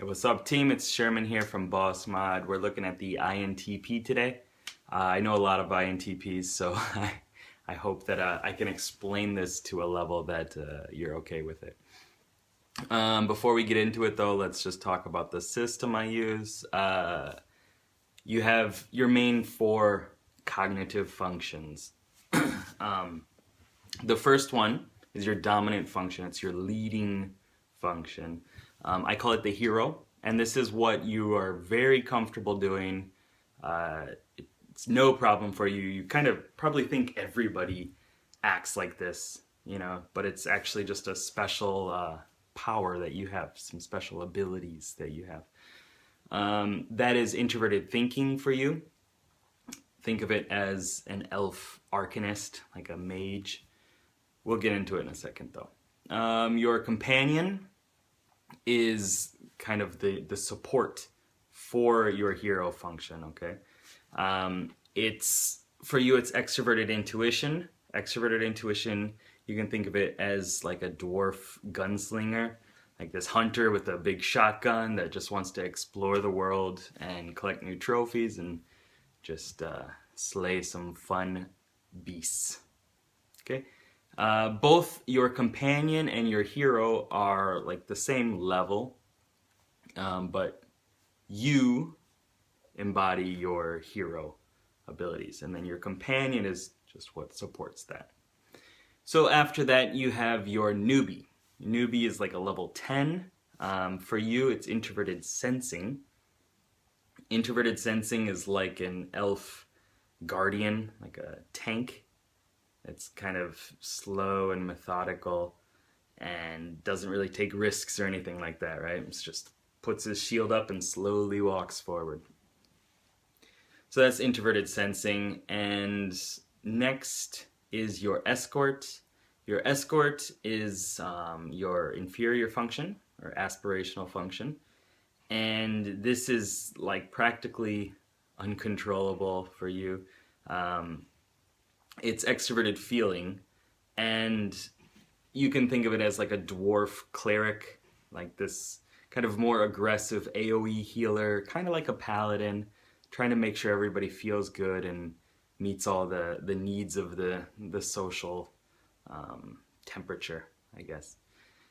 Hey, what's up, team? It's Sherman here from Boss Mod. We're looking at the INTP today. I know a lot of INTPs, so I hope that I can explain this to a level that you're okay with it. Before we get into it, though, let's just talk about the system I use. You have your main four cognitive functions. The first one is your dominant function. It's your leading function. I call it the hero, and this is what you are very comfortable doing. It's no problem for you. You kind of probably think everybody acts like this, but it's actually just a special power that you have, some special abilities that you have. That is introverted thinking for you. Think of it as an elf arcanist, like a mage. We'll get into it in a second, though. Your companion is kind of the support for your hero function, okay? For you, it's extroverted intuition. Extroverted intuition, you can think of it as like a dwarf gunslinger, like this hunter with a big shotgun that just wants to explore the world and collect new trophies and just slay some fun beasts, okay? Both your companion and your hero are like the same level, but you embody your hero abilities, and then your companion is just what supports that. So after that, you have your newbie. Newbie is like a level 10. For you, it's introverted sensing. Introverted sensing is like an elf guardian, like a tank. It's kind of slow and methodical and doesn't really take risks or anything like that, right? It's just puts his shield up and slowly walks forward. So that's introverted sensing. And next is your escort. Your escort is your inferior function or aspirational function. And this is like practically uncontrollable for you. It's extroverted feeling, and you can think of it as like a dwarf cleric, like this kind of more aggressive AoE healer, kind of like a paladin, trying to make sure everybody feels good and meets all the needs of the social temperature, I guess.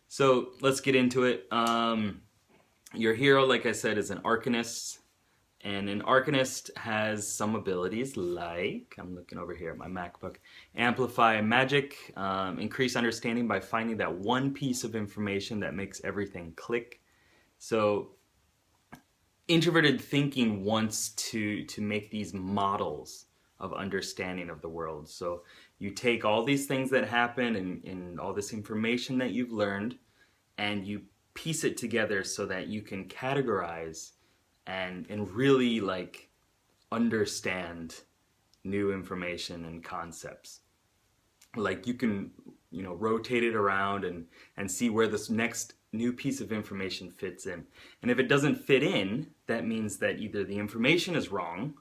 So let's get into it. Your hero, like I said, is an arcanist. And an arcanist has some abilities like, I'm looking over here at my MacBook, amplify magic, increase understanding by finding that one piece of information that makes everything click. So introverted thinking wants to make these models of understanding of the world. So you take all these things that happen and all this information that you've learned, and you piece it together so that you can categorize and really like understand new information and concepts. Like you can, rotate it around and see where this next new piece of information fits in. And if it doesn't fit in, that means that either the information is wrong,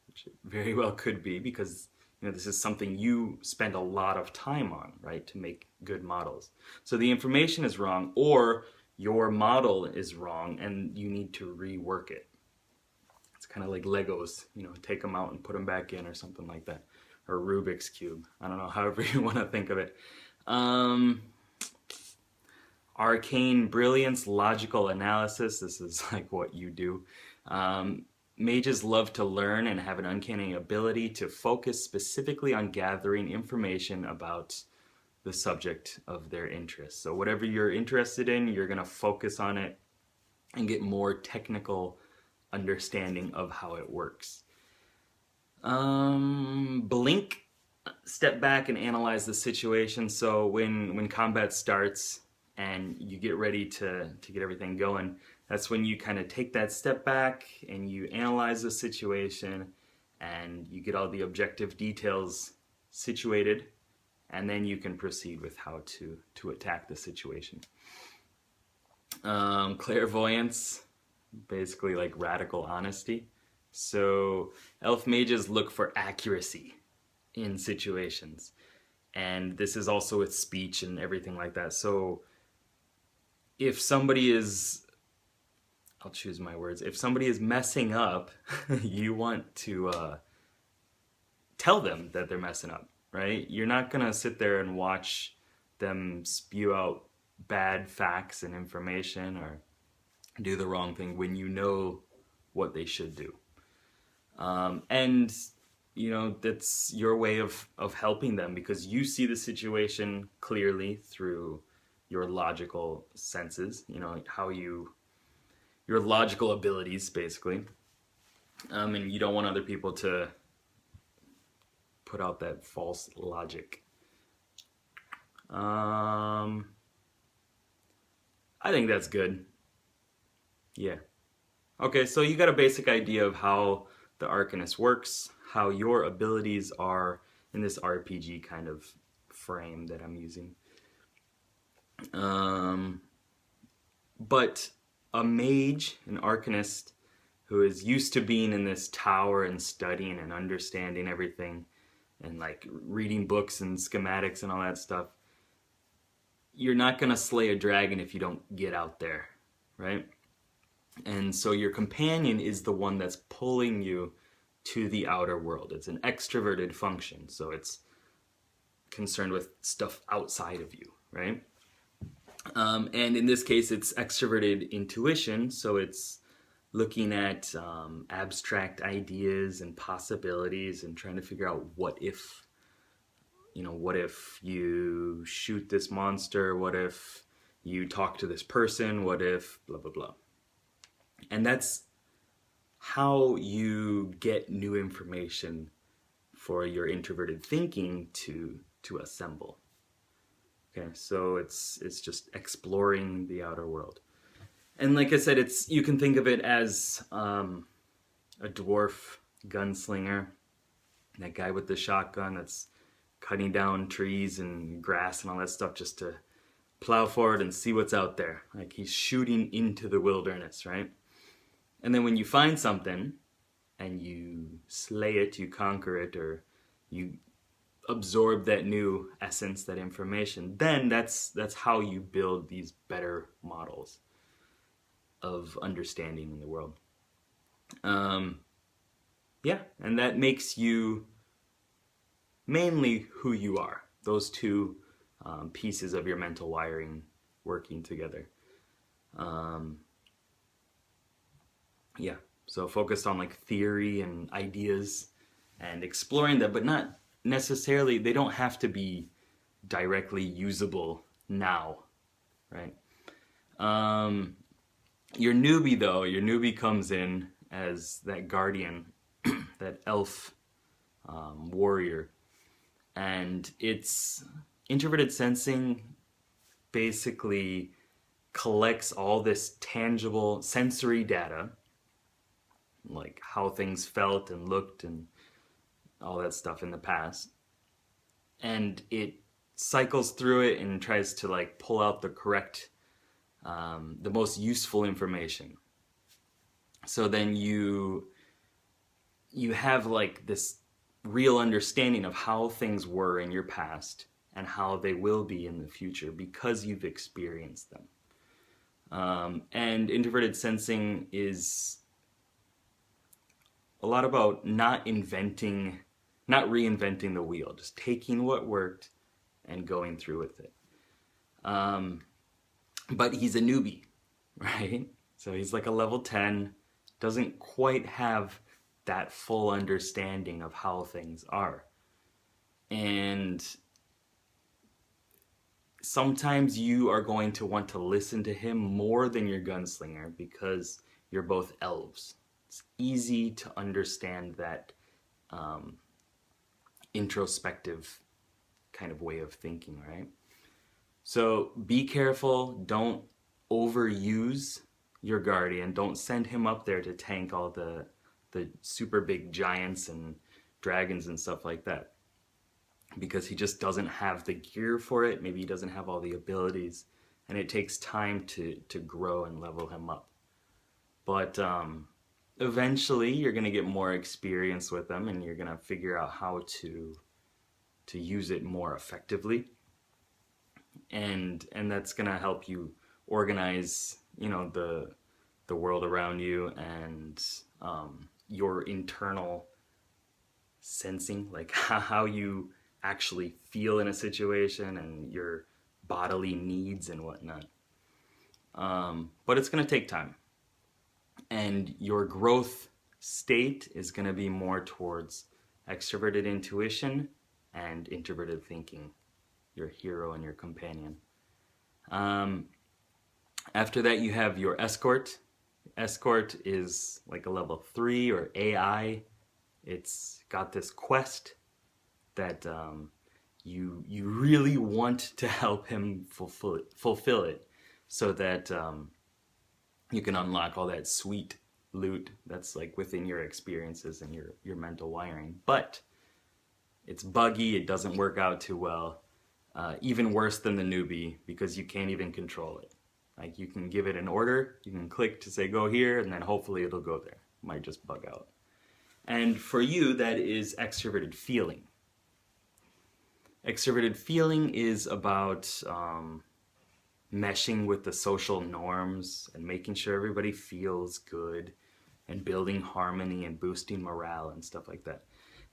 which it very well could be, because this is something you spend a lot of time on, right, to make good models. So the information is wrong, or your model is wrong and you need to rework it. It's kind of like Legos, take them out and put them back in or something like that. Or Rubik's Cube. I don't know, however you want to think of it. Arcane, Brilliance, logical analysis. This is like what you do. Mages love to learn and have an uncanny ability to focus specifically on gathering information about the subject of their interest. So whatever you're interested in, you're going to focus on it and get more technical understanding of how it works. Blink, step back and analyze the situation. So when combat starts and you get ready to get everything going, that's when you kind of take that step back and you analyze the situation and you get all the objective details situated, and then you can proceed with how to attack the situation. Clairvoyance, basically like radical honesty. So elf mages look for accuracy in situations, and this is also with speech and everything like that. So if somebody is I'll choose my words. If somebody is messing up, you want to tell them that they're messing up, right? You're not gonna sit there and watch them spew out bad facts and information or do the wrong thing when you know what they should do. And you know, that's your way of helping them because you see the situation clearly through your logical senses, you know, your logical abilities basically. And you don't want other people to put out that false logic. I think that's good. Yeah. Okay, so you got a basic idea of how the Arcanist works, how your abilities are in this RPG kind of frame that I'm using. But a mage, an Arcanist, who is used to being in this tower and studying and understanding everything and like reading books and schematics and all that stuff, you're not going to slay a dragon if you don't get out there, right? And so your companion is the one that's pulling you to the outer world. It's an extroverted function, so it's concerned with stuff outside of you, right? And in this case, it's extroverted intuition, so it's looking at abstract ideas and possibilities and trying to figure out what if, you know, what if you shoot this monster? What if you talk to this person? What if blah, blah, blah. And that's how you get new information for your introverted thinking to assemble. Okay, so it's just exploring the outer world. And like I said, you can think of it as a dwarf gunslinger, that guy with the shotgun that's cutting down trees and grass and all that stuff just to plow forward and see what's out there. Like he's shooting into the wilderness, right? And then when you find something and you slay it, you conquer it, or you absorb that new essence, that information, then that's how you build these better models of understanding in the world. Yeah, and that makes you mainly who you are. Those two pieces of your mental wiring working together. Yeah, so focused on like theory and ideas and exploring them, but not necessarily, they don't have to be directly usable now, right? Your newbie comes in as that guardian, that elf warrior, and it's introverted sensing basically collects all this tangible sensory data, like how things felt and looked and all that stuff in the past, and it cycles through it and tries to like pull out the correct, the most useful information. So then you have like this real understanding of how things were in your past and how they will be in the future because you've experienced them. And introverted sensing is a lot about not reinventing the wheel, just taking what worked and going through with it. But he's a newbie, right? So he's like a level 10, doesn't quite have that full understanding of how things are. And sometimes you are going to want to listen to him more than your gunslinger because you're both elves. It's easy to understand that introspective kind of way of thinking, right? So be careful, don't overuse your guardian, don't send him up there to tank all the super big giants and dragons and stuff like that, because he just doesn't have the gear for it, maybe he doesn't have all the abilities, and it takes time to grow and level him up. But eventually you're going to get more experience with them and you're going to figure out how to use it more effectively, and that's going to help you organize, you know, the the world around you and your internal sensing, like how you actually feel in a situation and your bodily needs and whatnot. But it's going to take time. And your growth state is going to be more towards extroverted intuition and introverted thinking, your hero and your companion. After that, you have your escort. Escort is like a level 3 or AI. It's got this quest that you really want to help him fulfill it so that you can unlock all that sweet loot that's like within your experiences and your mental wiring. But it's buggy, it doesn't work out too well. Even worse than the newbie, because you can't even control it. Like, you can give it an order, you can click to say go here, and then hopefully it'll go there. It might just bug out. And for you, that is extroverted feeling. Extroverted feeling is about meshing with the social norms and making sure everybody feels good and building harmony and boosting morale and stuff like that.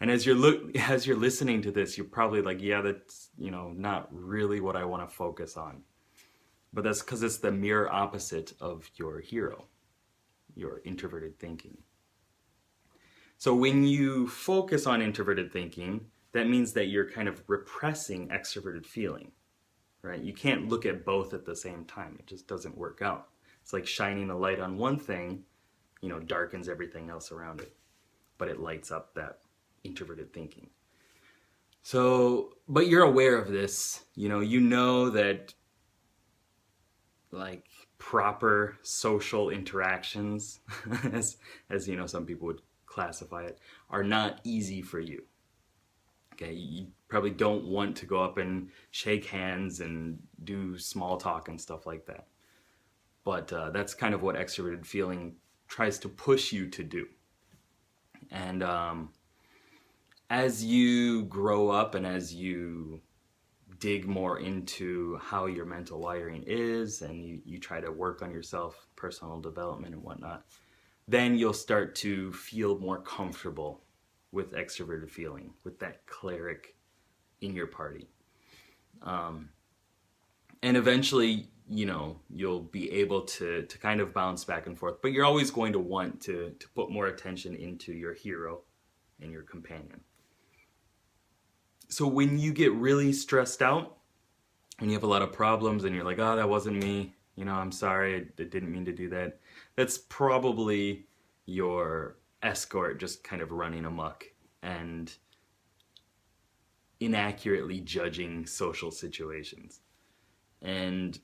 And as you're listening to this, you're probably like, yeah, that's, not really what I want to focus on. But that's because it's the mirror opposite of your hero, your introverted thinking. So when you focus on introverted thinking, that means that you're kind of repressing extroverted feeling, right? You can't look at both at the same time. It just doesn't work out. It's like shining a light on one thing, darkens everything else around it, but it lights up that introverted thinking. So, but you're aware of this, you know that like proper social interactions, as some people would classify it, are not easy for you. Okay, you probably don't want to go up and shake hands and do small talk and stuff like that. But that's kind of what extroverted feeling tries to push you to do. And as you grow up and as you dig more into how your mental wiring is and you try to work on yourself, personal development and whatnot, then you'll start to feel more comfortable with extroverted feeling, with that cleric in your party. And eventually, you'll be able to kind of bounce back and forth, but you're always going to want to put more attention into your hero and your companion. So when you get really stressed out and you have a lot of problems and you're like, oh, that wasn't me, I'm sorry, I didn't mean to do that. That's probably your escort just kind of running amok and inaccurately judging social situations. And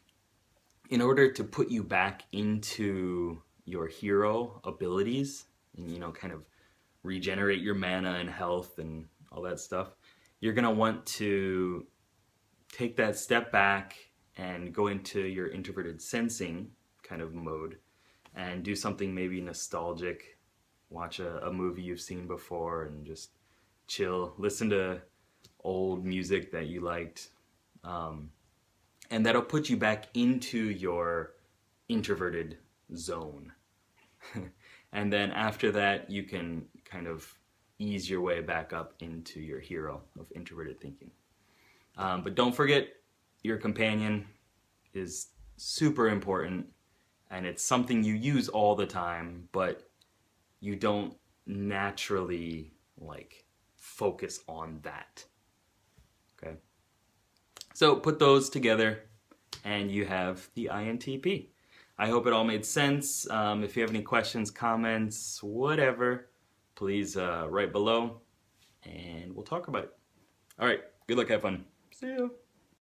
in order to put you back into your hero abilities and, kind of regenerate your mana and health and all that stuff, you're going to want to take that step back and go into your introverted sensing kind of mode and do something maybe nostalgic. Watch a movie you've seen before and just chill. Listen to old music that you liked. And that'll put you back into your introverted zone. And then after that, you can kind of ease your way back up into your hero of introverted thinking. But don't forget, your companion is super important, and it's something you use all the time, but you don't naturally focus on that. Okay? So put those together and you have the INTP. I hope it all made sense. If you have any questions, comments, whatever, please write below and we'll talk about it. All right, good luck, have fun. See you.